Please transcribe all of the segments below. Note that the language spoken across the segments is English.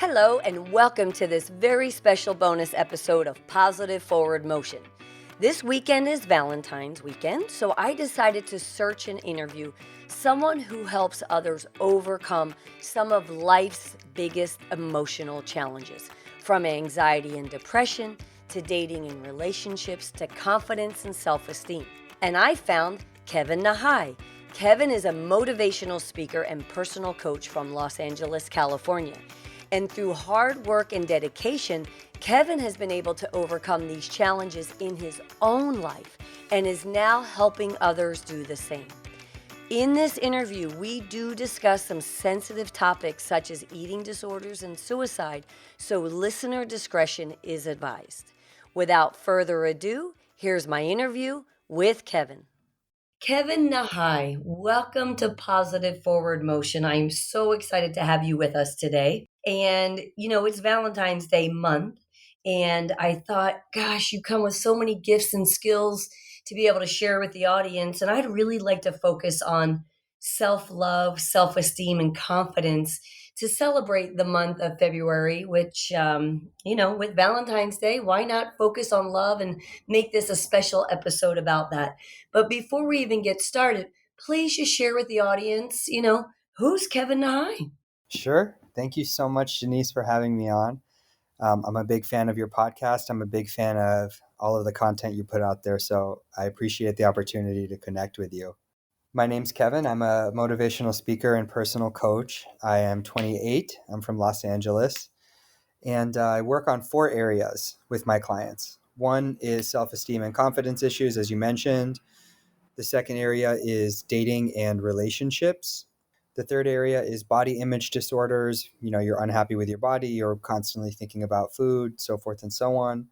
Hello, and welcome to this very special bonus episode of Positive Forward Motion. This weekend is Valentine's weekend, so I decided to search and interview someone who helps others overcome some of life's biggest emotional challenges, from anxiety and depression to dating and relationships to confidence and self-esteem. And I found Kevin Nahai. Kevin is a motivational speaker and personal coach from Los Angeles, California. And through hard work and dedication, Kevin has been able to overcome these challenges in his own life and is now helping others do the same. In this interview, we do discuss some sensitive topics such as eating disorders and suicide, so listener discretion is advised. Without further ado, here's my interview with Kevin. Kevin Nahai, welcome to Positive Forward Motion. I'm so excited to have you with us today. And, it's Valentine's Day month. And I thought, gosh, you come with so many gifts and skills to be able to share with the audience. And I'd really like to focus on self love, self esteem, and confidence to celebrate the month of February, which, with Valentine's Day, why not focus on love and make this a special episode about that? But before we even get started, please just share with the audience, who's Kevin Nahai? Sure. Thank you so much, Denise, for having me on. I'm a big fan of your podcast. I'm a big fan of all of the content you put out there. So I appreciate the opportunity to connect with you. My name's Kevin. I'm a motivational speaker and personal coach. I am 28. I'm from Los Angeles. And I work on 4 areas with my clients. One is self-esteem and confidence issues, as you mentioned. The second area is dating and relationships. The third area is body image disorders. You're unhappy with your body, you're constantly thinking about food, so forth and so on.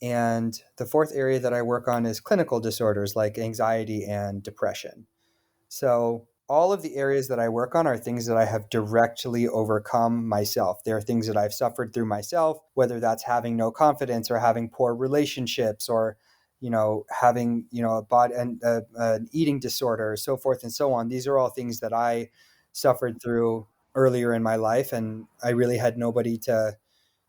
And the fourth area that I work on is clinical disorders like anxiety and depression. So all of the areas that I work on are things that I have directly overcome myself. They're things that I've suffered through myself, whether that's having no confidence or having poor relationships or having, a body and an eating disorder, so forth and so on. These are all things that I suffered through earlier in my life, and I really had nobody to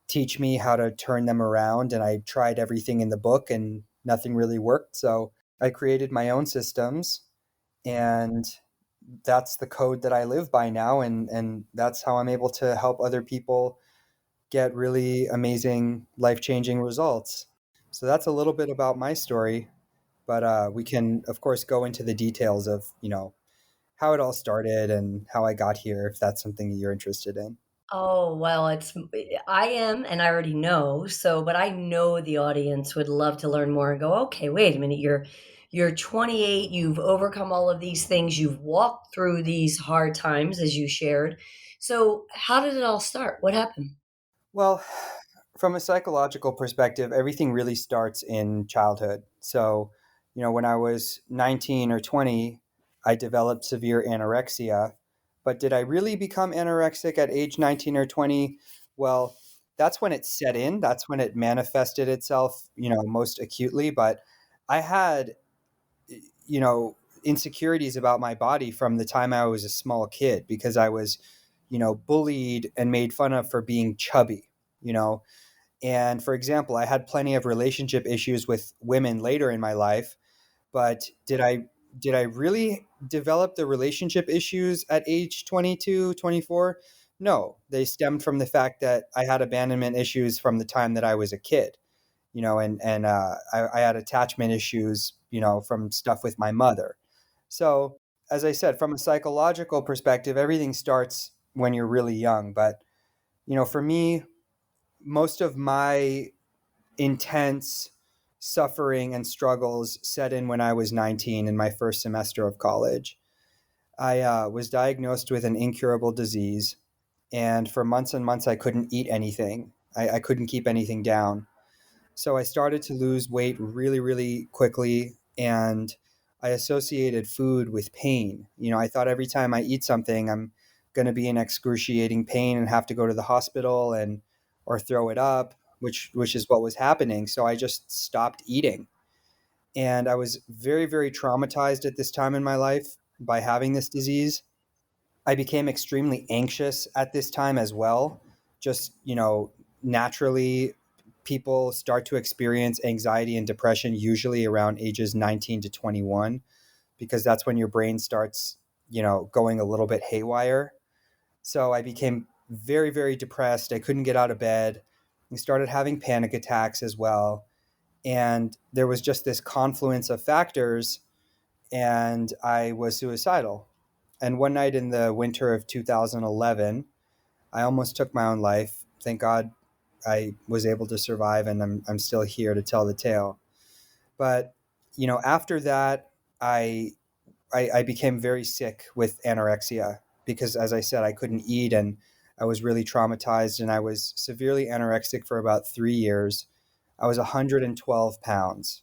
teach me how to turn them around. And I tried everything in the book and nothing really worked. So I created my own systems, and that's the code that I live by now. And that's how I'm able to help other people get really amazing, life-changing results. So that's a little bit about my story, but we can, of course, go into the details of, how it all started and how I got here, if that's something that you're interested in. Oh, well, I am, and I already know. So, but I know the audience would love to learn more and go, okay, wait a minute, you're 28, you've overcome all of these things, you've walked through these hard times as you shared. So, how did it all start? What happened? Well, from a psychological perspective, everything really starts in childhood. So, when I was 19 or 20, I developed severe anorexia. But did I really become anorexic at age 19 or 20? Well, that's when it set in. That's when it manifested itself, most acutely. But I had, you know, insecurities about my body from the time I was a small kid because I was, bullied and made fun of for being chubby, you know. And for example, I had plenty of relationship issues with women later in my life, but did I really develop the relationship issues at age 22, 24? No, they stemmed from the fact that I had abandonment issues from the time that I was a kid, and I had attachment issues, from stuff with my mother. So, as I said, from a psychological perspective, everything starts when you're really young. But, for me, most of my intense suffering and struggles set in when I was 19 in my first semester of college. I was diagnosed with an incurable disease, and for months and months, I couldn't eat anything. I couldn't keep anything down. So I started to lose weight really, really quickly, and I associated food with pain. I thought every time I eat something, I'm going to be in excruciating pain and have to go to the hospital and or throw it up, which is what was happening. So I just stopped eating. And I was very, very traumatized at this time in my life by having this disease. I became extremely anxious at this time as well, just, naturally people start to experience anxiety and depression usually around ages 19 to 21, because that's when your brain starts, going a little bit haywire. So I became very, very depressed. I couldn't get out of bed. I started having panic attacks as well. And there was just this confluence of factors, and I was suicidal. And one night in the winter of 2011, I almost took my own life. Thank God I was able to survive, and I'm still here to tell the tale. But, after that, I I became very sick with anorexia because, as I said, I couldn't eat, and I was really traumatized, and I was severely anorexic for about 3 years. I was 112 pounds.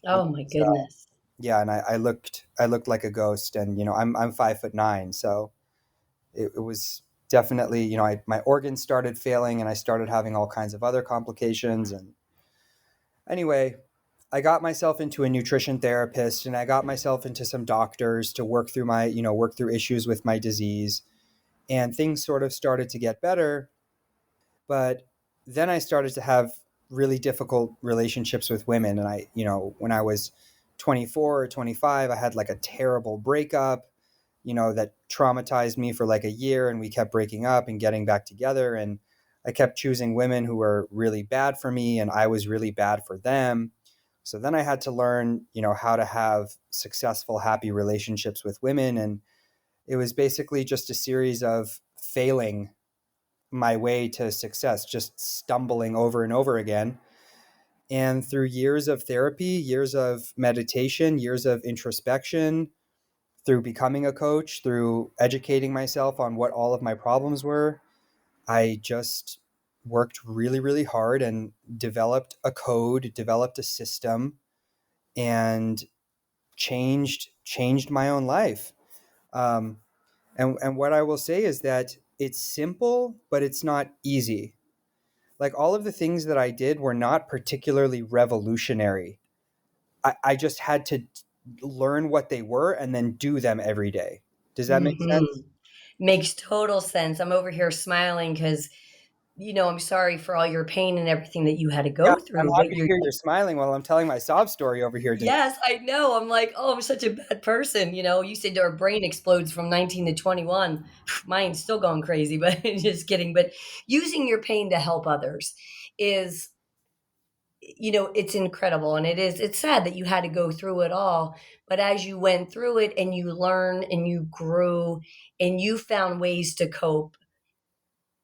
Oh my goodness. Yeah, and I looked like a ghost, and I'm 5'9", so it was definitely, my organs started failing, and I started having all kinds of other complications. And anyway, I got myself into a nutrition therapist, and I got myself into some doctors to work through issues with my disease, and things sort of started to get better. But then I started to have really difficult relationships with women. And when I was 24 or 25, I had like a terrible breakup, that traumatized me for like a year, and we kept breaking up and getting back together. And I kept choosing women who were really bad for me, and I was really bad for them. So then I had to learn, how to have successful, happy relationships with women. And it was basically just a series of failing my way to success, just stumbling over and over again. And through years of therapy, years of meditation, years of introspection, through becoming a coach, through educating myself on what all of my problems were, I just worked really, really hard and developed a code, developed a system, and changed my own life. Um, and what I will say is that it's simple, but it's not easy. Like, all of the things that I did were not particularly revolutionary. I just had to learn what they were and then do them every day. Does that make sense? Makes total sense. I'm over here smiling because, I'm sorry for all your pain and everything that you had to Yeah, go I'm through, but happy to hear you're smiling while I'm telling my sob story over here, Denise. yes, I know. I'm like, "Oh, I'm such a bad person," you said our brain explodes from 19 to 21. Mine's still going crazy, but just kidding. But using your pain to help others is, it's incredible, and it's sad that you had to go through it all, but as you went through it and you learned and you grew and you found ways to cope,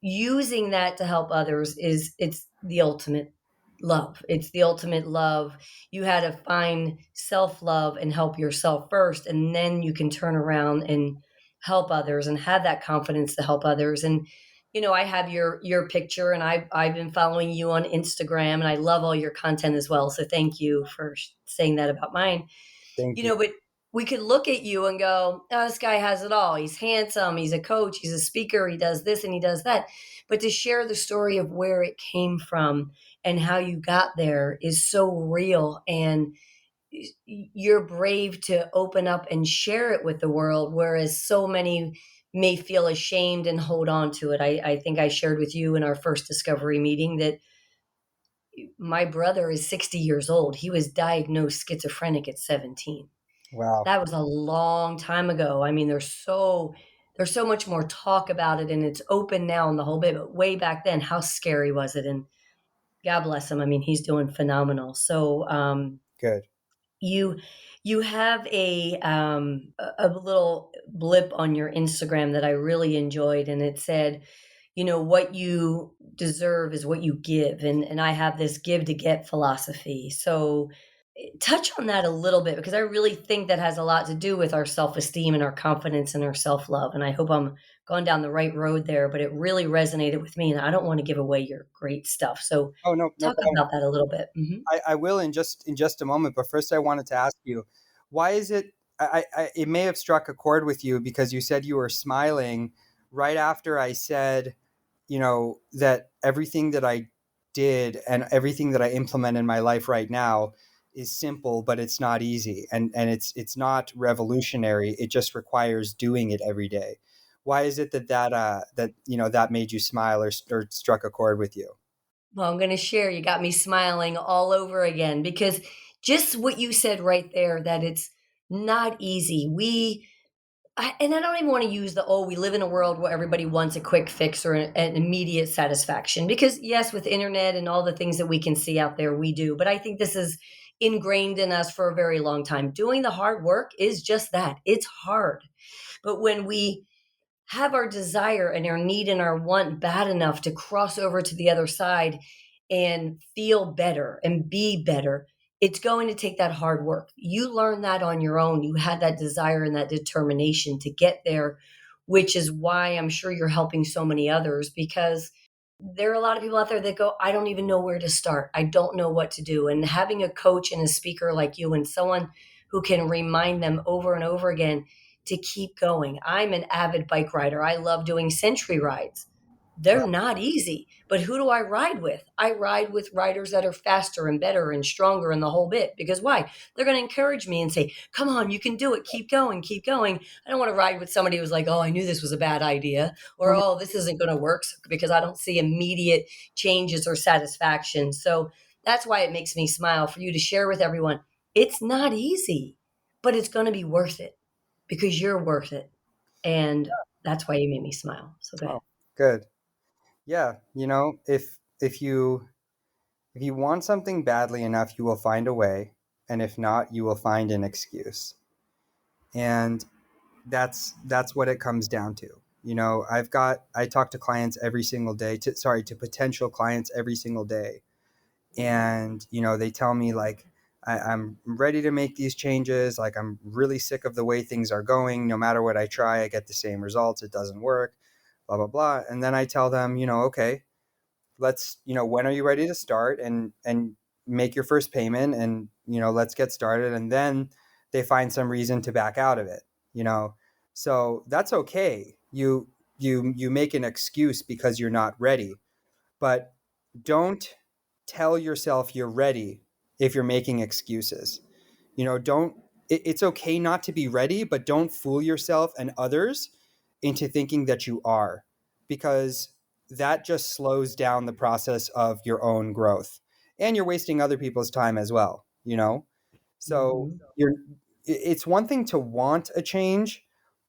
using that to help others it's the ultimate love. It's the ultimate love. You had to find self-love and help yourself first, and then you can turn around and help others and have that confidence to help others. And I have your picture, and I've been following you on Instagram, and I love all your content as well, so thank you for saying that about mine. Thank you. But we could look at you and go, oh, this guy has it all. He's handsome. He's a coach. He's a speaker. He does this and he does that. But to share the story of where it came from and how you got there is so real. And you're brave to open up and share it with the world, whereas so many may feel ashamed and hold on to it. I think I shared with you in our first discovery meeting that my brother is 60 years old. He was diagnosed schizophrenic at 17. Wow. That was a long time ago. I mean, there's so much more talk about it, and it's open now and the whole bit, but way back then, how scary was it? And God bless him. I mean, he's doing phenomenal. So, Good. you you have a little blip on your Instagram that I really enjoyed, and it said, what you deserve is what you give, and I have this give to get philosophy. So touch on that a little bit, because I really think that has a lot to do with our self-esteem and our confidence and our self-love. And I hope I'm going down the right road there, but it really resonated with me, and I don't want to give away your great stuff. So Oh, no, no talk problem. about that a little bit. I will in just a moment, but first I wanted to ask you, why is it? It may have struck a chord with you because you said you were smiling right after I said, that everything that I did and everything that I implement in my life right now is simple, but it's not easy, and it's not revolutionary. It just requires doing it every day. Why is it that made you smile or struck a chord with you? Well, I'm going to share. You got me smiling all over again because just what you said right there, that it's not easy. And I don't even want to use we live in a world where everybody wants a quick fix or an immediate satisfaction. Because, yes, with internet and all the things that we can see out there, we do. But I think this is ingrained in us for a very long time. Doing the hard work is just that, it's hard. But when we have our desire and our need and our want bad enough to cross over to the other side and feel better and be better, it's going to take that hard work. You learn that on your own. You had that desire and that determination to get there, which is why I'm sure you're helping so many others, because there are a lot of people out there that go, I don't even know where to start. I don't know what to do. And having a coach and a speaker like you and someone who can remind them over and over again to keep going. I'm an avid bike rider. I love doing century rides. They're not easy, but who do I ride with? I ride with riders that are faster and better and stronger and the whole bit. Because why? They're going to encourage me and say, come on, you can do it. Keep going, keep going. I don't want to ride with somebody who's like, oh, I knew this was a bad idea, or Well, oh, this isn't going to work, because I don't see immediate changes or satisfaction. So that's why it makes me smile for you to share with everyone. It's not easy, but it's going to be worth it because you're worth it. And that's why you made me smile. So go ahead. oh, good. Yeah, if you want something badly enough, you will find a way, and if not, you will find an excuse. And that's what it comes down to. I talk to clients every single day, to potential clients every single day, and they tell me like I'm ready to make these changes. Like I'm really sick of the way things are going. No matter what I try, I get the same results. It doesn't work. Blah blah blah. And then I tell them, okay, when are you ready to start and make your first payment, and let's get started. And then they find some reason to back out of it. You know, so that's okay. You make an excuse because you're not ready, but don't tell yourself you're ready if you're making excuses. Don't It's okay not to be ready, but don't fool yourself and others into thinking that you are, because that just slows down the process of your own growth, and you're wasting other people's time as well. So Mhm. it's one thing to want a change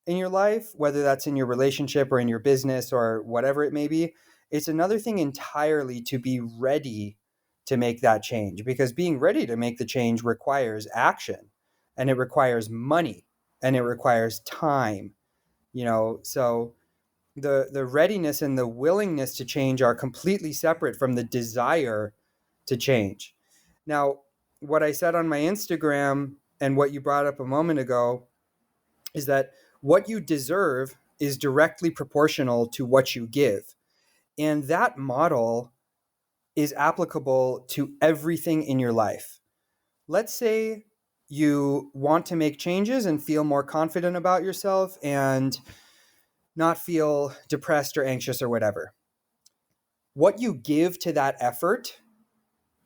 in your life, whether that's in your relationship or in your business or whatever it may be. It's another thing entirely to be ready to make that change, because being ready to make the change requires action, and it requires money, and it requires time. So the readiness and the willingness to change are completely separate from the desire to change. Now, what I said on my Instagram and what you brought up a moment ago is that what you deserve is directly proportional to what you give. And that model is applicable to everything in your life. Let's say you want to make changes and feel more confident about yourself and not feel depressed or anxious or whatever. What you give to that effort,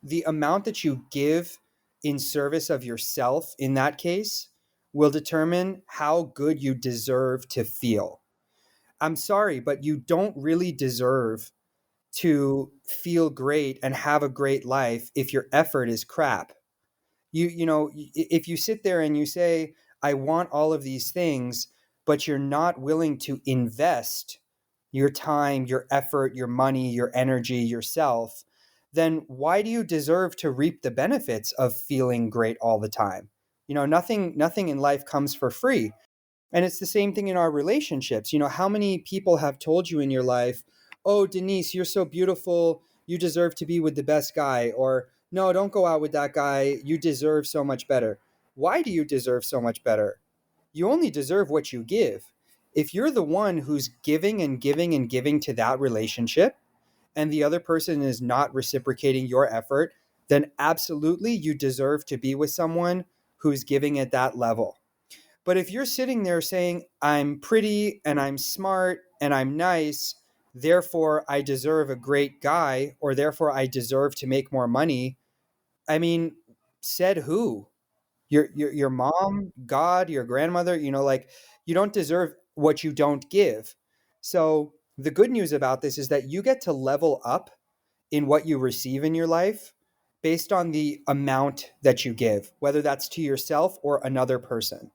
the amount that you give in service of yourself in that case, will determine how good you deserve to feel. I'm sorry, but you don't really deserve to feel great and have a great life if your effort is crap. If you sit there and you say, I want all of these things, but you're not willing to invest your time, your effort, your money, your energy, yourself, then why do you deserve to reap the benefits of feeling great all the time? Nothing in life comes for free. And it's the same thing in our relationships. How many people have told you in your life, oh, Denise, you're so beautiful. You deserve to be with the best guy. Or, no, don't go out with that guy. You deserve so much better. Why do you deserve so much better? You only deserve what you give. If you're the one who's giving and giving and giving to that relationship, and the other person is not reciprocating your effort, then absolutely you deserve to be with someone who's giving at that level. But if you're sitting there saying, I'm pretty and I'm smart and I'm nice, therefore I deserve a great guy, or therefore I deserve to make more money, I mean, said who? Your mom, God, your grandmother, like, you don't deserve what you don't give. So the good news about this is that you get to level up in what you receive in your life based on the amount that you give, whether that's to yourself or another person.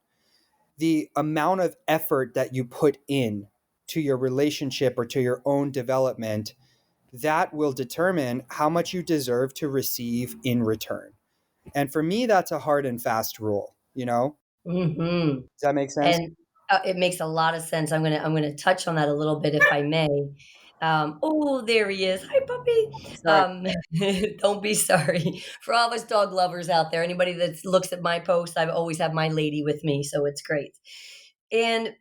The amount of effort that you put in to your relationship or to your own development, that will determine how much you deserve to receive in return. And for me, that's a hard and fast rule, you know? Hmm. Does that make sense? And it makes a lot of sense. I'm gonna touch on that a little bit if I may. Oh, there he is. Hi, puppy. Sorry. Don't be sorry. For all of us dog lovers out there, anybody that looks at my post, I've always had my lady with me, so it's great. And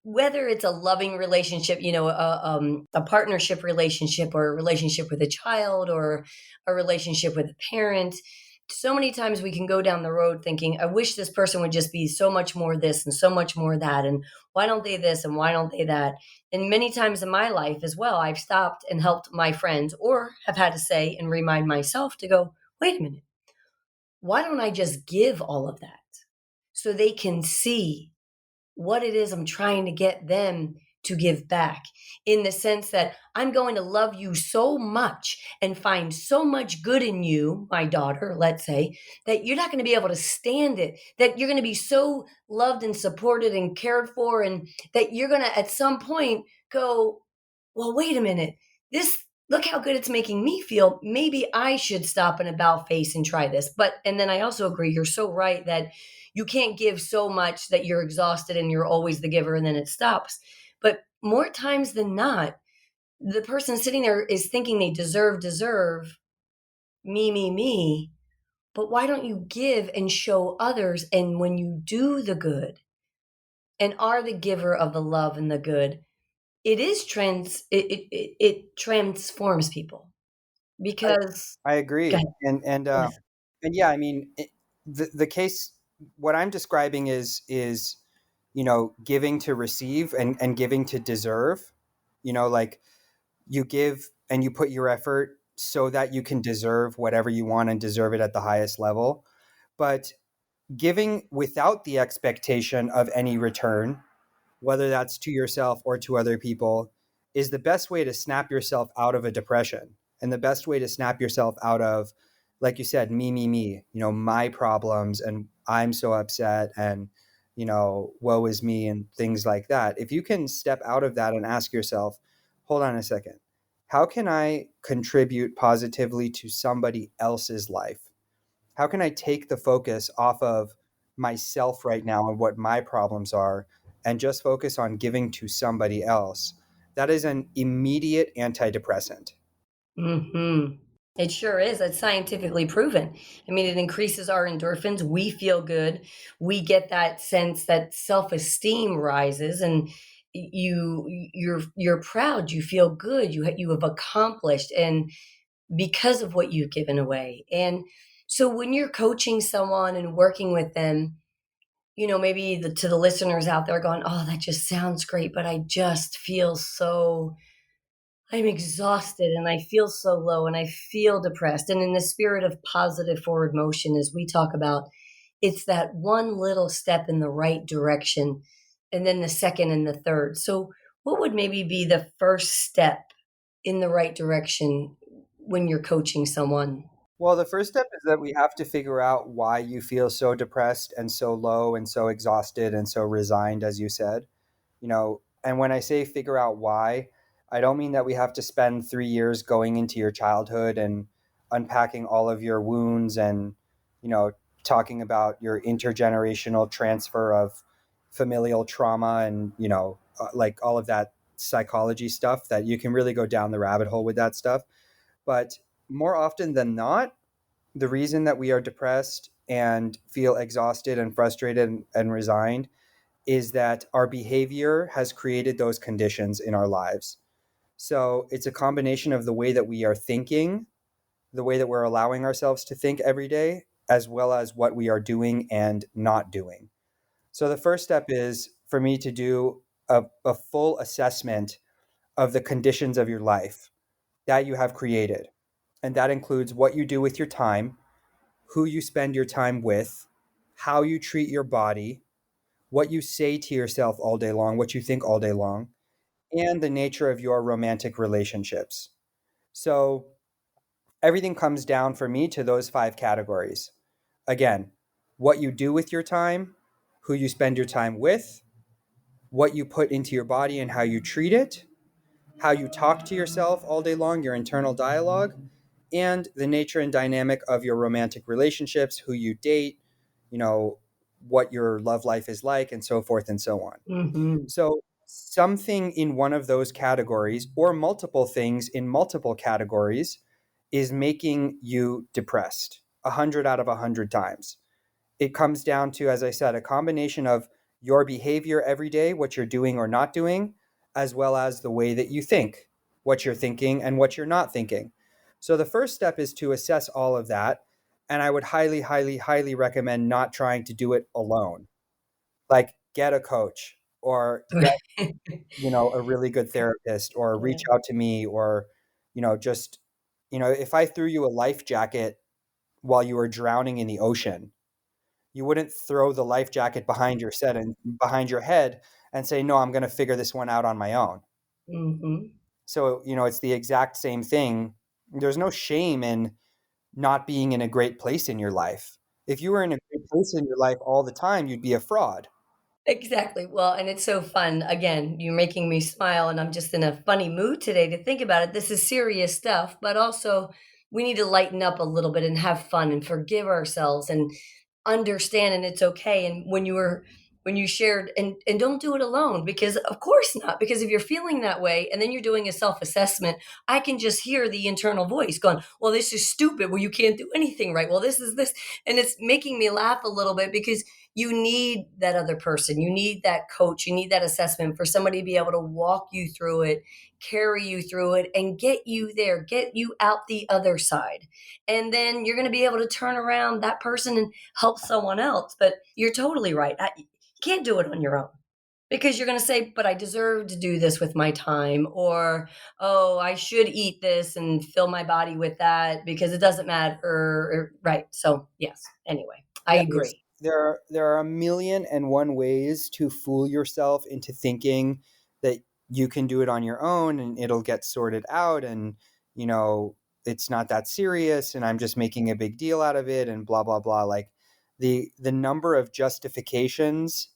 whether it's a loving relationship, a partnership relationship, or a relationship with a child, or a relationship with a parent, so many times we can go down the road thinking, I wish this person would just be so much more this and so much more that. And why don't they this and why don't they that? And many times in my life as well, I've stopped and helped my friends, or have had to say and remind myself to go, wait a minute, why don't I just give all of that so they can see what it is I'm trying to get them to give back, in the sense that I'm going to love you so much and find so much good in you, my daughter, let's say, that you're not going to be able to stand it, that you're going to be so loved and supported and cared for, and that you're going to at some point go, well, wait a minute, this, look how good it's making me feel. Maybe I should stop and about face and try this. But, and then I also agree, you're so right that you can't give so much that you're exhausted and you're always the giver and then it stops. But more times than not, the person sitting there is thinking they deserve me. But why don't you give and show others? And when you do the good and are the giver of the love and the good, it transforms people. I, Because I go agree. ahead, go ahead. And yeah, I mean, the case, what I'm describing is, giving to receive and giving to deserve, like you give and you put your effort so that you can deserve whatever you want and deserve it at the highest level. But giving without the expectation of any return, whether that's to yourself or to other people, is the best way to snap yourself out of a depression and the best way to snap yourself out of, like you said, me, my problems, and I'm so upset, and, woe is me, and things like that. If you can step out of that and ask yourself, hold on a second, how can I contribute positively to somebody else's life? How can I take the focus off of myself right now and what my problems are and just focus on giving to somebody else? That is an immediate antidepressant. Hmm. It sure is. It's scientifically proven. I mean, it increases our endorphins. We feel good. We get that sense that self-esteem rises, and you're proud. You feel good. You have accomplished, and because of what you've given away. And so when you're coaching someone and working with them, maybe to the listeners out there going, "Oh, that just sounds great, but I just feel so, I'm exhausted and I feel so low and I feel depressed." And in the spirit of positive forward motion, as we talk about, it's that one little step in the right direction, and then the second and the third. So, what would maybe be the first step in the right direction when you're coaching someone? Well, the first step is that we have to figure out why you feel so depressed and so low and so exhausted and so resigned, as you said. And when I say figure out why, I don't mean that we have to spend 3 years going into your childhood and unpacking all of your wounds and, you know, talking about your intergenerational transfer of familial trauma and, like all of that psychology stuff that you can really go down the rabbit hole with that stuff. But more often than not, the reason that we are depressed and feel exhausted and frustrated and resigned is that our behavior has created those conditions in our lives. So it's a combination of the way that we are thinking, the way that we're allowing ourselves to think every day, as well as what we are doing and not doing. So the first step is for me to do a full assessment of the conditions of your life that you have created. And that includes what you do with your time, who you spend your time with, how you treat your body, what you say to yourself all day long, what you think all day long, and the nature of your romantic relationships. So everything comes down for me to those 5 categories. Again, what you do with your time, who you spend your time with, what you put into your body and how you treat it, how you talk to yourself all day long, your internal dialogue, and the nature and dynamic of your romantic relationships, who you date, you know, what your love life is like, and so forth and so on. Hmm. So, something in one of those categories, or multiple things in multiple categories, is making you depressed 100 out of 100 times. It comes down to, as I said, a combination of your behavior every day, what you're doing or not doing, as well as the way that you think, what you're thinking and what you're not thinking. So the first step is to assess all of that. And I would highly, highly, highly recommend not trying to do it alone. Like get a coach or get, a really good therapist, or reach Yeah. out to me, or, just, if I threw you a life jacket while you were drowning in the ocean, you wouldn't throw the life jacket behind your head and say, "No, I'm going to figure this one out on my own." Hmm. So, it's the exact same thing. There's no shame in not being in a great place in your life. If you were in a great place in your life all the time, you'd be a fraud. Exactly. Well, and it's so fun. Again, you're making me smile, and I'm just in a funny mood today to think about it. This is serious stuff, but also we need to lighten up a little bit and have fun and forgive ourselves and understand, and it's okay. And when you shared, and don't do it alone, because of course not, because if you're feeling that way and then you're doing a self-assessment, I can just hear the internal voice going, well, this is stupid, well, you can't do anything right, well, this is this. And it's making me laugh a little bit, because you need that other person, you need that coach, you need that assessment for somebody to be able to walk you through it, carry you through it, and get you there, get you out the other side. And then you're going to be able to turn around that person and help someone else. But you're totally right. You can't do it on your own, because you're going to say, but I deserve to do this with my time, or, oh, I should eat this and fill my body with that because it doesn't matter. Right. So, yes. Anyway, I Yeah, agree. there are a million and one ways to fool yourself into thinking that you can do it on your own and it'll get sorted out, and you know it's not that serious and I'm just making a big deal out of it and blah blah blah. Like the number of justifications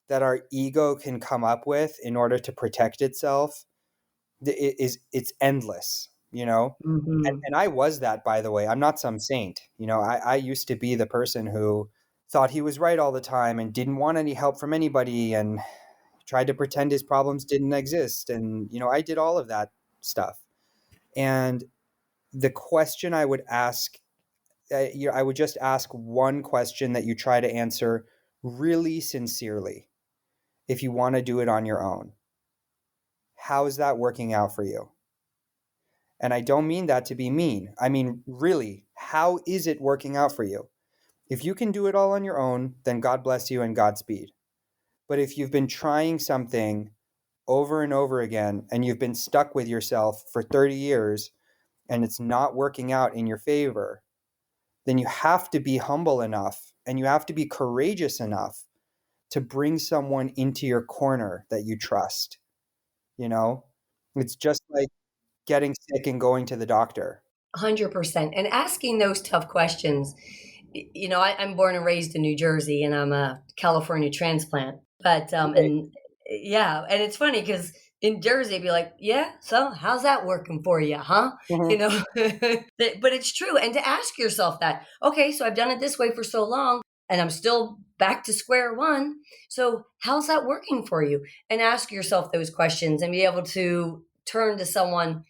that our ego can come up with in order to protect itself it's endless, Hmm. and I was that, by the way. I'm not some saint. I used to be the person who thought he was right all the time and didn't want any help from anybody and tried to pretend his problems didn't exist. And, I did all of that stuff. And the question I would ask, I would just ask one question that you try to answer really sincerely if you want to do it on your own. How is that working out for you? And I don't mean that to be mean. I mean, really, how is it working out for you? If you can do it all on your own, then God bless you and Godspeed. But if you've been trying something over and over again and you've been stuck with yourself for 30 years and it's not working out in your favor, then you have to be humble enough and you have to be courageous enough to bring someone into your corner that you trust. You know, it's just like getting sick and going to the doctor. 100%. And asking those tough questions. I'm born and raised in New Jersey, and I'm a California transplant. But, Okay. and yeah, and it's funny because in Jersey, it'd be like, yeah, so how's that working for you, huh? You Mhm. know, but it's true. And to ask yourself that, okay, so I've done it this way for so long and I'm still back to square one. So how's that working for you? And ask yourself those questions and be able to turn to someone,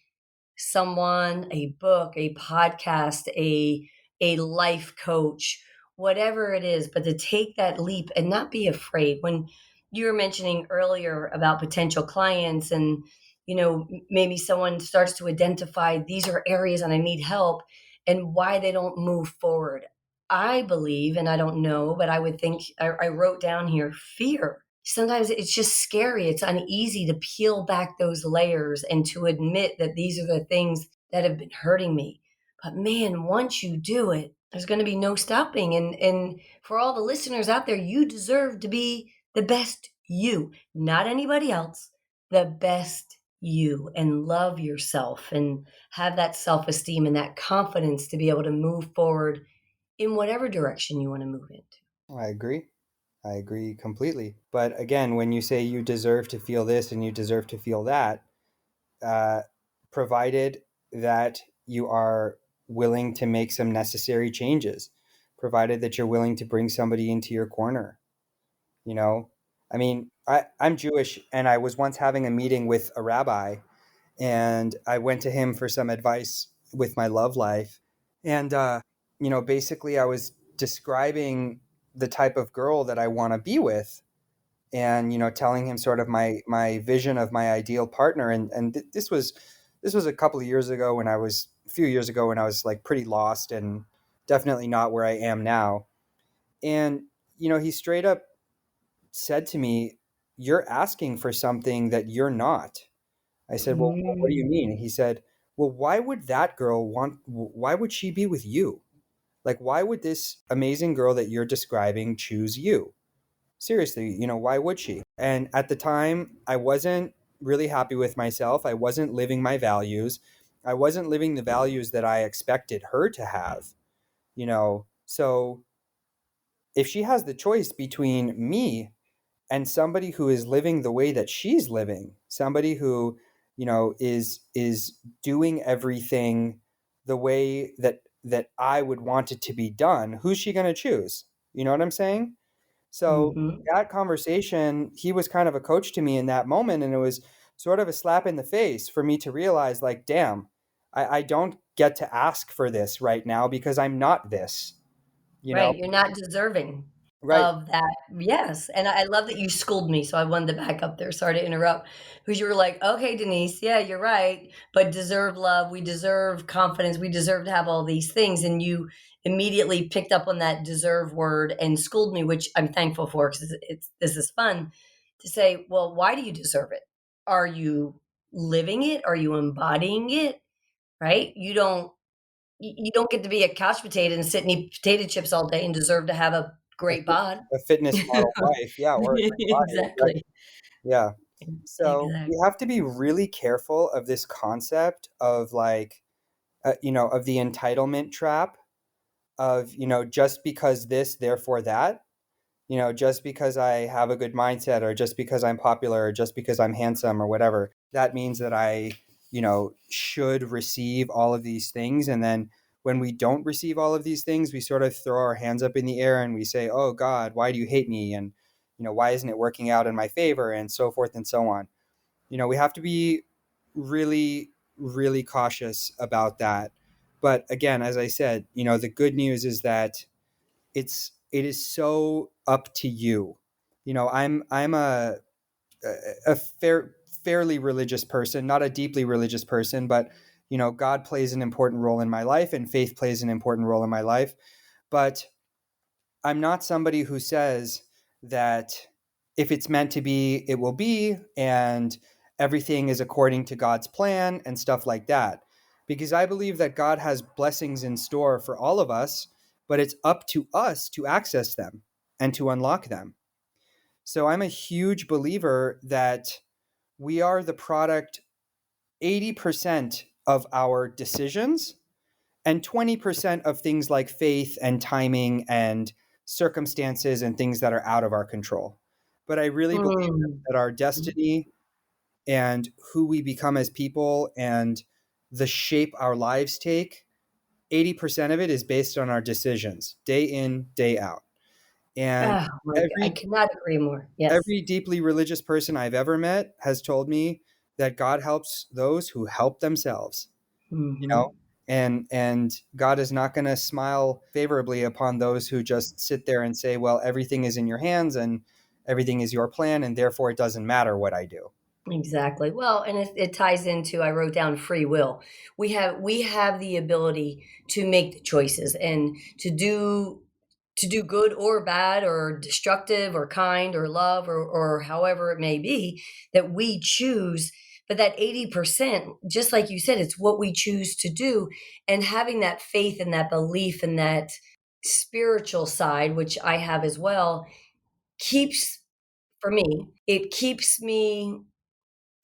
a book, a podcast, a life coach, whatever it is, but to take that leap and not be afraid. When you were mentioning earlier about potential clients, and maybe someone starts to identify these are areas and I need help, and why they don't move forward. I believe, and I don't know, but I would think, I wrote down here, fear. Sometimes it's just scary. It's uneasy to peel back those layers and to admit that these are the things that have been hurting me. But man, once you do it, there's going to be no stopping. And for all the listeners out there, you deserve to be the best you, not anybody else. the best you and love yourself and have that self esteem and that confidence to be able to move forward in whatever direction you want to move into. I agree. I agree completely. But again, when you say you deserve to feel this and you deserve to feel that, uh, provided that you are willing to make some necessary changes, provided that you're willing to bring somebody into your corner, you know? I mean, I'm Jewish, and I was once having a meeting with a rabbi, and I went to him for some advice with my love life. And, basically, I was describing the type of girl that I want to be with, and telling him sort of my vision of my ideal partner. And this was a couple of years ago, when I was a few years ago, when I was like pretty lost and definitely not where I am now. And he straight up said to me, "You're asking for something that you're not." I said, "Well, what do you Mm. mean?" He said, "Well, why would that girl why would she be with you? Like, why would this amazing girl that you're describing choose you? Seriously, why would she?" And at the time, I wasn't really happy with myself. I wasn't living my values. I wasn't living the values that I expected her to have, So if she has the choice between me and somebody who is living the way that she's living, somebody who is doing everything the way that I would want it to be done, who's she going to choose? You know what I'm saying? So Mhm. that conversation, he was kind of a coach to me in that moment, and it was sort of a slap in the face for me to realize, like, damn, I don't get to ask for this right now because I'm not this, you know? Right, you're not deserving Right. of that. Yes, and I love that you schooled me, so I wanted to back up there, sorry to interrupt, because you were like, "Okay, Denise, yeah, you're right, but deserve love, we deserve confidence, we deserve to have all these things," and you immediately picked up on that deserve word and schooled me, which I'm thankful for, 'cause it's this is fun to say, "Well, why do you deserve it? Are you living it? Are you embodying it?" Right? You don't get to be a couch potato and sit and eat potato chips all day and deserve to have a A great fit bod. a fitness model wife, yeah, or a great body, exactly. Exactly. Yeah. So, we Exactly. have to be really careful of this concept of, like, of the entitlement trap of, just because this, therefore that. Just because I have a good mindset, or just because I'm popular, or just because I'm handsome, or whatever, that means that I, should receive all of these things. And then when we don't receive all of these things, we sort of throw our hands up in the air and we say, "Oh God, why do you hate me?" And, "Why isn't it working out in my favor?" And so forth and so on. We have to be really, really cautious about that. But again, as I said, the good news is that it is so up to you. I'm a fairly religious person, not a deeply religious person, but God plays an important role in my life, and faith plays an important role in my life. But I'm not somebody who says that if it's meant to be, it will be, and everything is according to God's plan and stuff like that. Because I believe that God has blessings in store for all of us, but it's up to us to access them and to unlock them. So I'm a huge believer that we are the product 80% of our decisions and 20% of things like faith and timing and circumstances and things that are out of our control. But I really believe Mm. that our destiny and who we become as people and the shape our lives take, 80% of it is based on our decisions, day in, day out. And Oh my god, I every cannot agree more. Yes. every deeply religious person I've ever met has told me that God helps those who help themselves. you know Mhm. and God is not going to smile favorably upon those who just sit there and say, "Well, everything is in your hands and everything is your plan, and therefore it doesn't matter what I do." Exactly. Well, and it ties into I wrote down free will. We have the ability to make the choices and to do good or bad or destructive or kind or love or however it may be that we choose. But that 80%, just like you said, it's what we choose to do. And having that faith and that belief and that spiritual side, which I have as well, keeps for me, it keeps me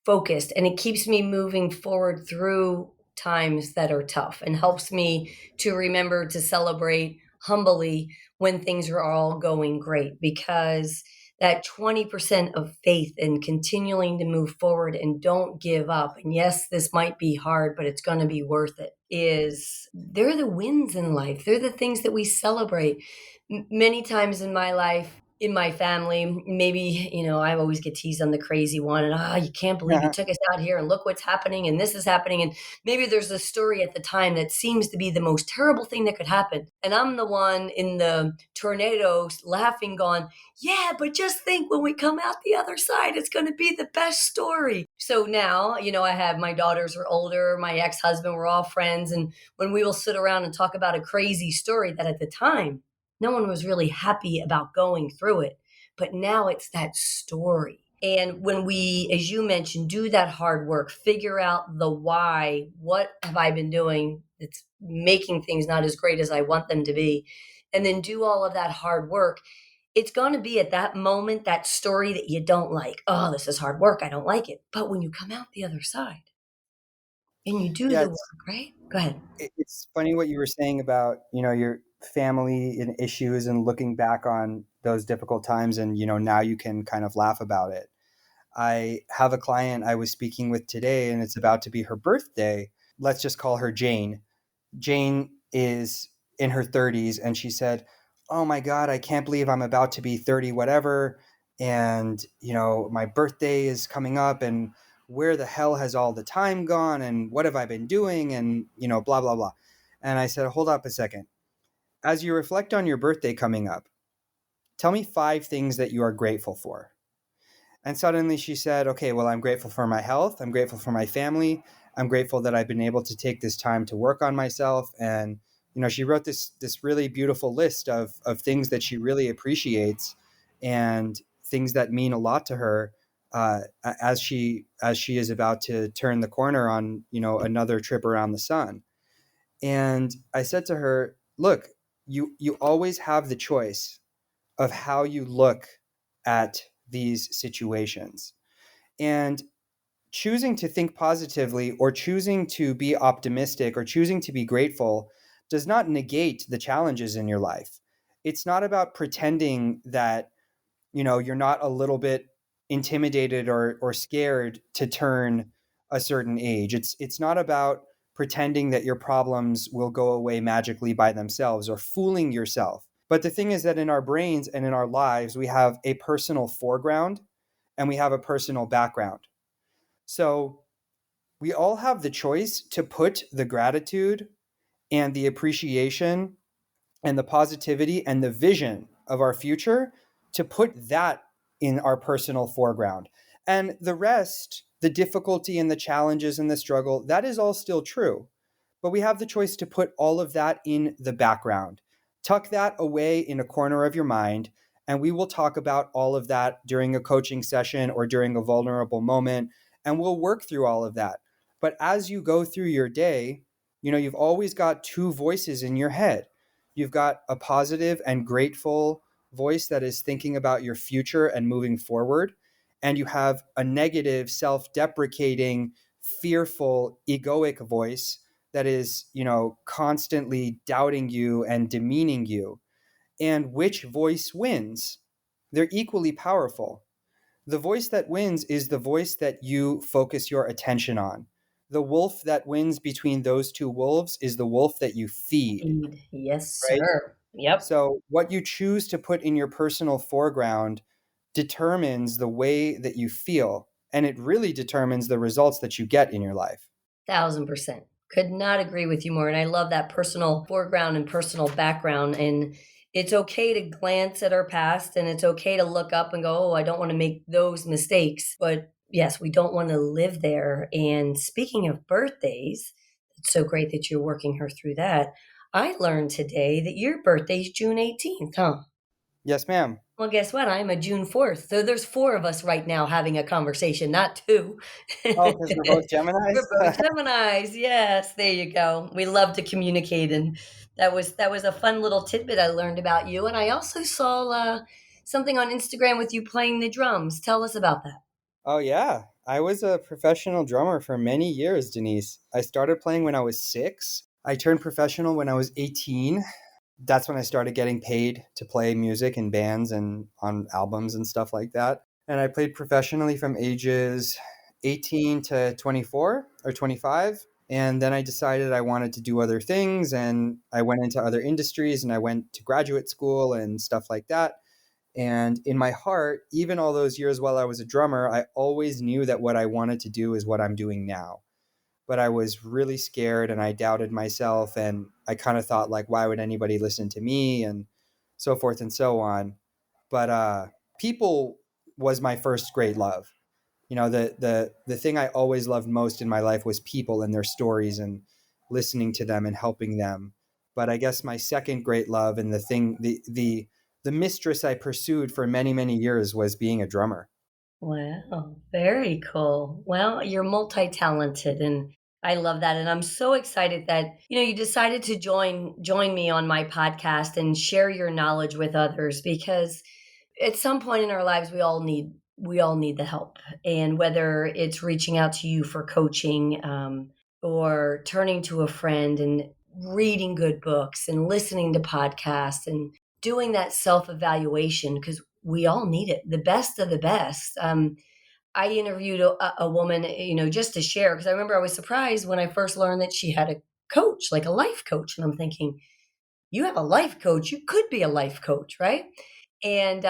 focused, and it keeps me moving forward through times that are tough and helps me to remember to celebrate humbly when things are all going great, because that 20% of faith and continuing to move forward and don't give up, and yes, this might be hard but it's going to be worth it, is they're the wins in life. They're the things that we celebrate. Many times in my life, in my family, maybe, I always get teased on the crazy one, and you can't believe you took us out here and look what's happening and this is happening. And maybe there's a story at the time that seems to be the most terrible thing that could happen. And I'm the one in the tornadoes laughing, going, yeah, but just think, when we come out the other side, it's going to be the best story. So now, I have, my daughters are older, my ex-husband, we're all friends. And when we will sit around and talk about a crazy story that at the time, no one was really happy about going through it. But now it's that story. And when we, as you mentioned, do that hard work, figure out the why, what have I been doing that's making things not as great as I want them to be, and then do all of that hard work, it's going to be at that moment, that story that you don't like. Oh, this is hard work. I don't like it. But when you come out the other side and you do Yeah, the work, right? Go ahead. it's funny what you were saying about, your family and issues and looking back on those difficult times, and, now you can kind of laugh about it. I have a client I was speaking with today, and it's about to be her birthday. Let's just call her Jane. Jane is in her 30s, and she said, "Oh my God, I can't believe I'm about to be 30, whatever. And, my birthday is coming up, and where the hell has all the time gone? And what have I been doing? And, blah, blah, blah." And I said, "Hold up a second. As you reflect on your birthday coming up, tell me 5 things that you are grateful for." And suddenly she said, "Okay, well, I'm grateful for my health. I'm grateful for my family. I'm grateful that I've been able to take this time to work on myself." And, she wrote this really beautiful list of things that she really appreciates, and things that mean a lot to her, as she is about to turn the corner on, another trip around the sun. And I said to her, "Look, you always have the choice of how you look at these situations. And choosing to think positively, or choosing to be optimistic, or choosing to be grateful does not negate the challenges in your life. It's not about pretending that, you're not a little bit intimidated or scared to turn a certain age. It's not about pretending that your problems will go away magically by themselves, or fooling yourself. But the thing is that in our brains and in our lives, we have a personal foreground and we have a personal background. So we all have the choice to put the gratitude and the appreciation and the positivity and the vision of our future, to put that in our personal foreground. And the rest, the difficulty and the challenges and the struggle, that is all still true. But we have the choice to put all of that in the background. Tuck that away in a corner of your mind, and we will talk about all of that during a coaching session or during a vulnerable moment, and we'll work through all of that. But as you go through your day, you've always got 2 voices in your head. You've got a positive and grateful voice that is thinking about your future and moving forward. And you have a negative, self-deprecating, fearful, egoic voice that is, constantly doubting you and demeaning you. And which voice wins? They're equally powerful. The voice that wins is the voice that you focus your attention on. The wolf that wins between those 2 wolves is the wolf that you feed, Indeed. Yes, right? sir. Yep. So, what you choose to put in your personal foreground determines the way that you feel, and it really determines the results that you get in your life. 1,000%. Could not agree with you more. And I love that personal foreground and personal background. And it's okay to glance at our past, and it's okay to look up and go, oh, I don't want to make those mistakes. But yes, we don't want to live there. And speaking of birthdays, it's so great that you're working her through that. I learned today that your birthday's June 18th, huh? Yes, ma'am. Well, guess what? I'm a June 4th. So there's 4 of us right now having a conversation, not 2. Oh, because we're both We're Geminis? both Geminis. Yes, there you go. We love to communicate, and that was a fun little tidbit I learned about you. And I also saw something on Instagram with you playing the drums. Tell us about that. Oh, yeah. I was a professional drummer for many years, Denise. I started playing when I was 6. I turned professional when I was 18. That's when I started getting paid to play music in bands and on albums and stuff like that. And I played professionally from ages 18 to 24 or 25. And then I decided I wanted to do other things, and I went into other industries, and I went to graduate school and stuff like that. And in my heart, even all those years while I was a drummer, I always knew that what I wanted to do is what I'm doing now. But I was really scared and I doubted myself. And I kind of thought, like, why would anybody listen to me? And so forth and so on. But people was my first great love. The thing I always loved most in my life was people and their stories and listening to them and helping them. But I guess my second great love and the mistress I pursued for many, many years was being a drummer. Wow, very cool. Well, you're multi-talented and I love that. And I'm so excited that, you decided to join me on my podcast and share your knowledge with others because at some point in our lives we all need the help. And whether it's reaching out to you for coaching, or turning to a friend and reading good books and listening to podcasts and doing that self-evaluation because we all need it, the best of the best. I interviewed a woman, just to share, because I remember I was surprised when I first learned that she had a coach, like a life coach. And I'm thinking, you have a life coach, you could be a life coach, right? And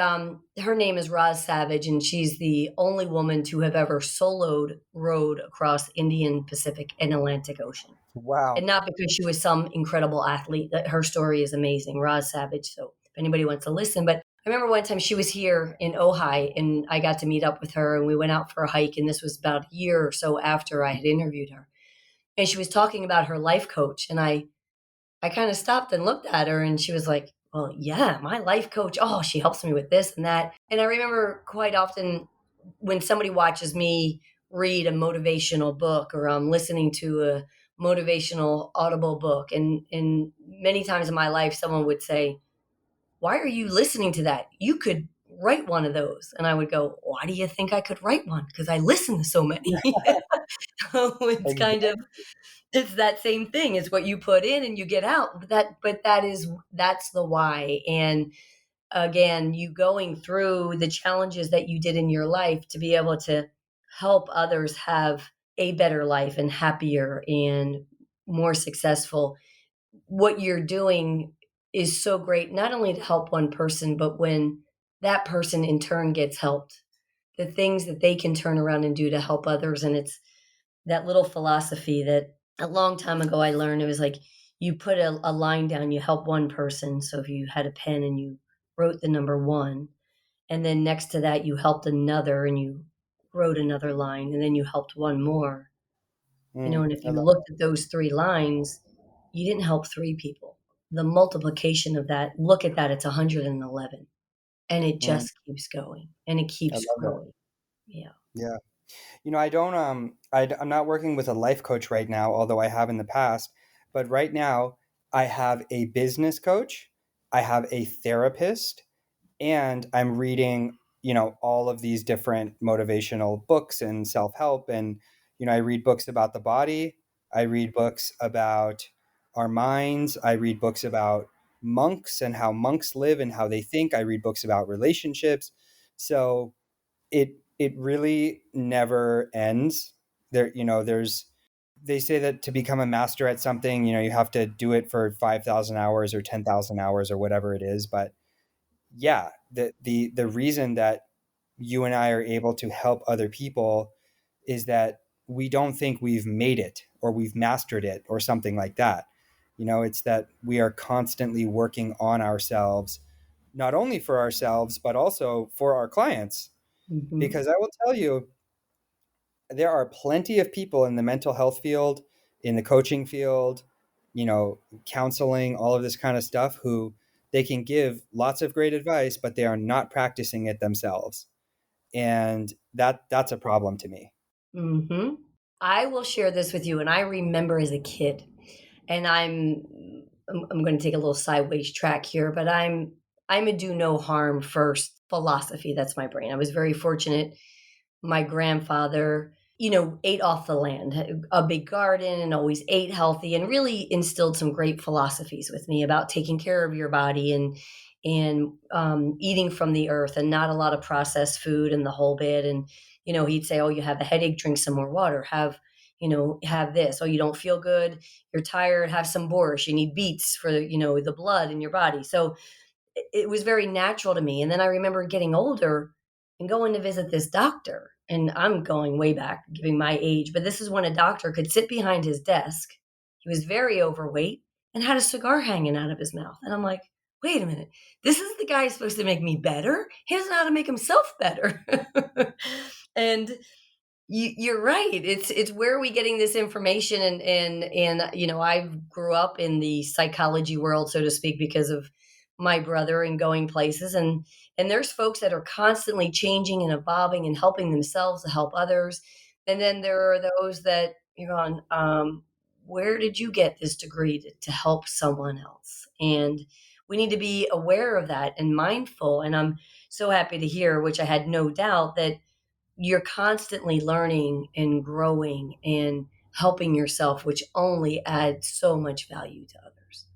her name is Roz Savage, and she's the only woman to have ever soloed rowed across Indian, Pacific, and Atlantic Ocean. Wow. And not because she was some incredible athlete. That her story is amazing, Roz Savage. So if anybody wants to listen, but I remember one time she was here in Ojai, and I got to meet up with her, and we went out for a hike. And this was about a year or so after I had interviewed her, and she was talking about her life coach, and I kind of stopped and looked at her, and she was like, "Well, yeah, my life coach. Oh, she helps me with this and that." And I remember quite often when somebody watches me read a motivational book or I'm listening to a motivational audible book, and many times in my life, someone would say, "Why are you listening to that? You could write one of those." And I would go, "Why do you think I could write one? Because I listen to so many." So it's kind Exactly. of it's that same thing. It's what you put in and you get out. That's the why. And again, you going through the challenges that you did in your life to be able to help others have a better life and happier and more successful. What you're doing is so great, not only to help one person, but when that person in turn gets helped, the things that they can turn around and do to help others. And it's that little philosophy that a long time ago I learned. It was like you put a line down, you help one person. So if you had a pen and you wrote the number one, and then next to that you helped another and you wrote another line, and then you helped one more. And if I you love looked at those three lines, you didn't help three people. The multiplication of that, look at that, it's 111. And it mm, just keeps going and it I keeps love that. growing. Yeah. Yeah. I don't I'm not working with a life coach right now, although I have in the past. But right now, I have a business coach, I have a therapist, and I'm reading, all of these different motivational books and self-help. And I read books about the body, I read books about our minds, I read books about monks and how monks live and how they think, I read books about relationships. So it really never ends. There's they say that to become a master at something, you have to do it for 5,000 hours or 10,000 hours or whatever it is. But yeah, the reason that you and I are able to help other people is that we don't think we've made it or we've mastered it or something like that. It's that we are constantly working on ourselves, not only for ourselves but also for our clients. Hmm. Because I will tell you, there are plenty of people in the mental health field, in the coaching field, counseling, all of this kind of stuff, who they can give lots of great advice, but they are not practicing it themselves. And that's a problem to me. Hmm. I will share this with you. And I remember as a kid, and I'm going to take a little sideways track here, but I'm a do no harm first philosophy. That's my brain. I was very fortunate. my grandfather, ate off the land, had a big garden, and always ate healthy, and really instilled some great philosophies with me about taking care of your body and eating from the earth and not a lot of processed food and the whole bit. And he'd say, "Oh, you have a headache, drink some more water. Have this. Oh, you don't feel good, you're tired, have some borscht. You need beets for the blood in your body." So it was very natural to me. And then I remember getting older and going to visit this doctor. And I'm going way back, giving my age, but this is when a doctor could sit behind his desk. He was very overweight and had a cigar hanging out of his mouth. And I'm like, wait a minute, this is the guy who's supposed to make me better. He doesn't know how to make himself better. And you're right. It's where are we getting this information? And I grew up in the psychology world, so to speak, because of my brother and going places. And there's folks that are constantly changing and evolving and helping themselves to help others. And then there are those that you're on. Where did you get this degree to help someone else? And we need to be aware of that and mindful. And I'm so happy to hear, which I had no doubt, that you're constantly learning and growing and helping yourself, which only adds so much value to others.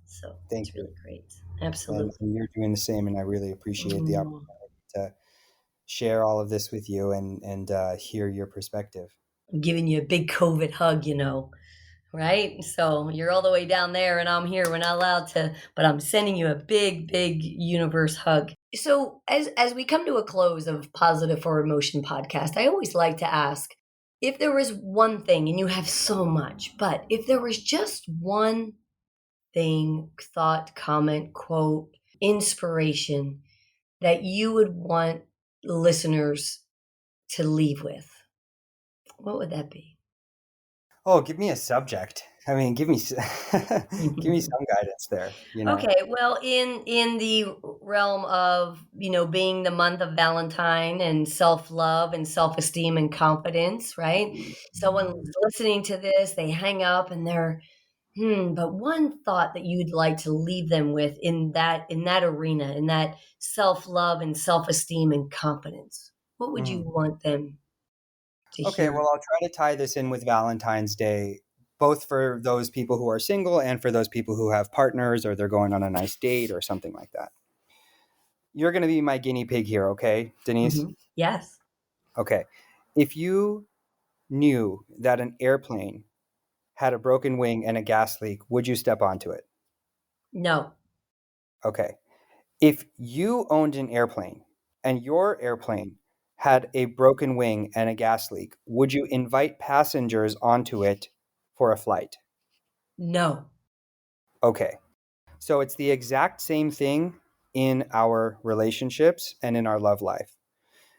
So Thank it's you. really great. And Absolutely. you're doing the same, and I really appreciate the Mm. opportunity to share all of this with you and hear your perspective. I'm giving you a big COVID hug, right? So you're all the way down there and I'm here. We're not allowed to, but I'm sending you a big, big universe hug. So as we come to a close of Positive Forward Motion podcast, I always like to ask, if there was one thing, and you have so much, but if there was just one thing, thought, comment, quote, inspiration that you would want listeners to leave with, what would that be? Oh, give me a subject. I mean, give me give me some guidance there. Okay, well, in the realm of, being the month of Valentine and self-love and self-esteem and confidence, right? Someone's listening to this, they hang up and they're, but one thought that you'd like to leave them with in that arena, in that self-love and self-esteem and confidence, what would you Mm. want them to Okay, hear? well, I'll try to tie this in with Valentine's Day, both for those people who are single and for those people who have partners or they're going on a nice date or something like that. You're going to be my guinea pig here, okay, Denise? Yes. Okay. If you knew that an airplane had a broken wing and a gas leak, would you step onto it? No. Okay. If you owned an airplane and your airplane had a broken wing and a gas leak, would you invite passengers onto it for a flight? No. Okay. So it's the exact same thing in our relationships and in our love life.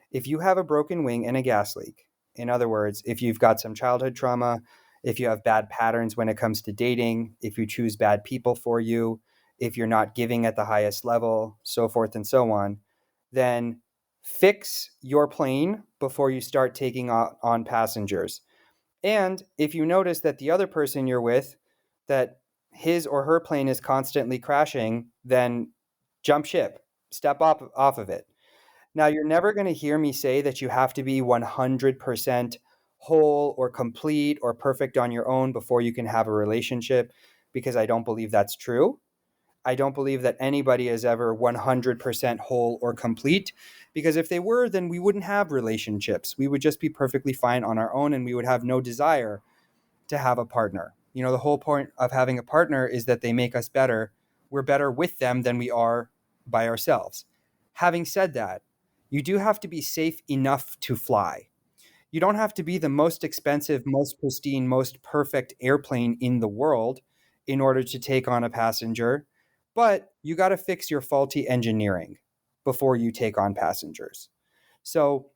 If you have a broken wing and a gas leak, in other words, if you've got some childhood trauma, if you have bad patterns when it comes to dating, if you choose bad people for you, if you're not giving at the highest level, so forth and so on, then fix your plane before you start taking on passengers. And if you notice that the other person you're with, that his or her plane is constantly crashing, then jump ship, step off of it. Now, you're never going to hear me say that you have to be 100% whole or complete or perfect on your own before you can have a relationship, because I don't believe that's true. I don't believe that anybody is ever 100% whole or complete, because if they were, then we wouldn't have relationships. We would just be perfectly fine on our own and we would have no desire to have a partner. The whole point of having a partner is that they make us better. We're better with them than we are by ourselves. Having said that, you do have to be safe enough to fly. You don't have to be the most expensive, most pristine, most perfect airplane in the world in order to take on a passenger, but you got to fix your faulty engineering before you take on passengers. So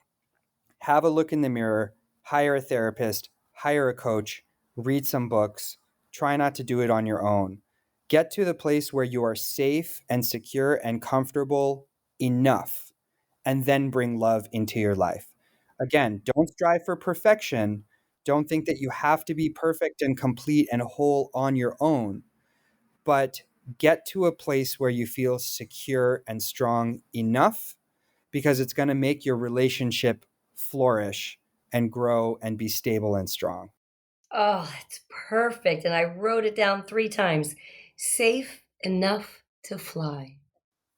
have a look in the mirror, hire a therapist, hire a coach, read some books, try not to do it on your own. Get to the place where you are safe and secure and comfortable enough, and then bring love into your life. Again, don't strive for perfection. Don't think that you have to be perfect and complete and whole on your own, but get to a place where you feel secure and strong enough, because it's going to make your relationship flourish and grow and be stable and strong. Oh, it's perfect. And I wrote it down 3 times. Safe enough to fly.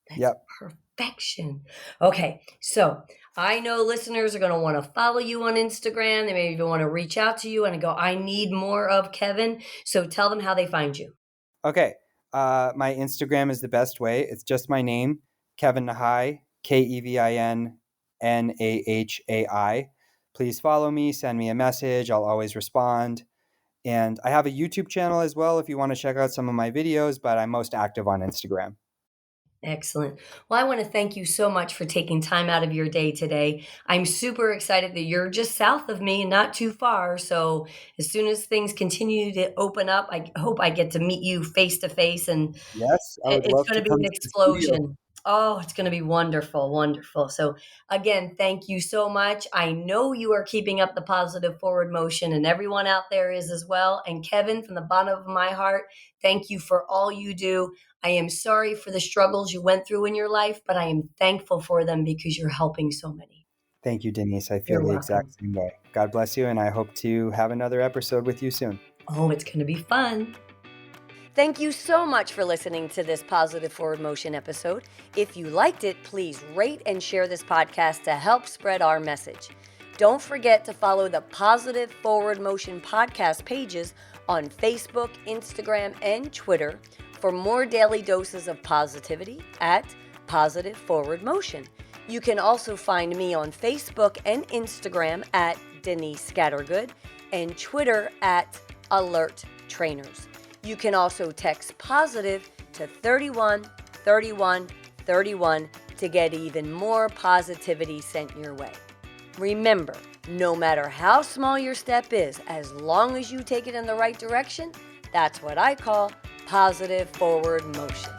That's Yep. perfection. Okay, so I know listeners are going to want to follow you on Instagram. They may even want to reach out to you and go, I need more of Kevin. So tell them how they find you. Okay. My Instagram is the best way. It's just my name, Kevin Nahai, KevinNahai. Please follow me, send me a message. I'll always respond. And I have a YouTube channel as well if you want to check out some of my videos, but I'm most active on Instagram. Excellent. Well, I want to thank you so much for taking time out of your day today. I'm super excited that you're just south of me and not too far. So, as soon as things continue to open up, I hope I get to meet you face to face, and Yes, I would it's love going to to be come an to the studio. explosion. Oh, it's going to be wonderful, wonderful. So, again, thank you so much. I know you are keeping up the positive forward motion, and everyone out there is as well. And Kevin, from the bottom of my heart, thank you for all you do. I am sorry for the struggles you went through in your life, but I am thankful for them because you're helping so many. Thank you, Denise. I feel You're the exact welcome. same way. God bless you, and I hope to have another episode with you soon. Oh, it's going to be fun. Thank you so much for listening to this Positive Forward Motion episode. If you liked it, please rate and share this podcast to help spread our message. Don't forget to follow the Positive Forward Motion podcast pages on Facebook, Instagram, and Twitter for more daily doses of positivity at Positive Forward Motion. You can also find me on Facebook and Instagram at Denise Scattergood and Twitter at Alert Trainers. You can also text positive to 31 31 31 to get even more positivity sent your way. Remember, no matter how small your step is, as long as you take it in the right direction, that's what I call positive forward motion.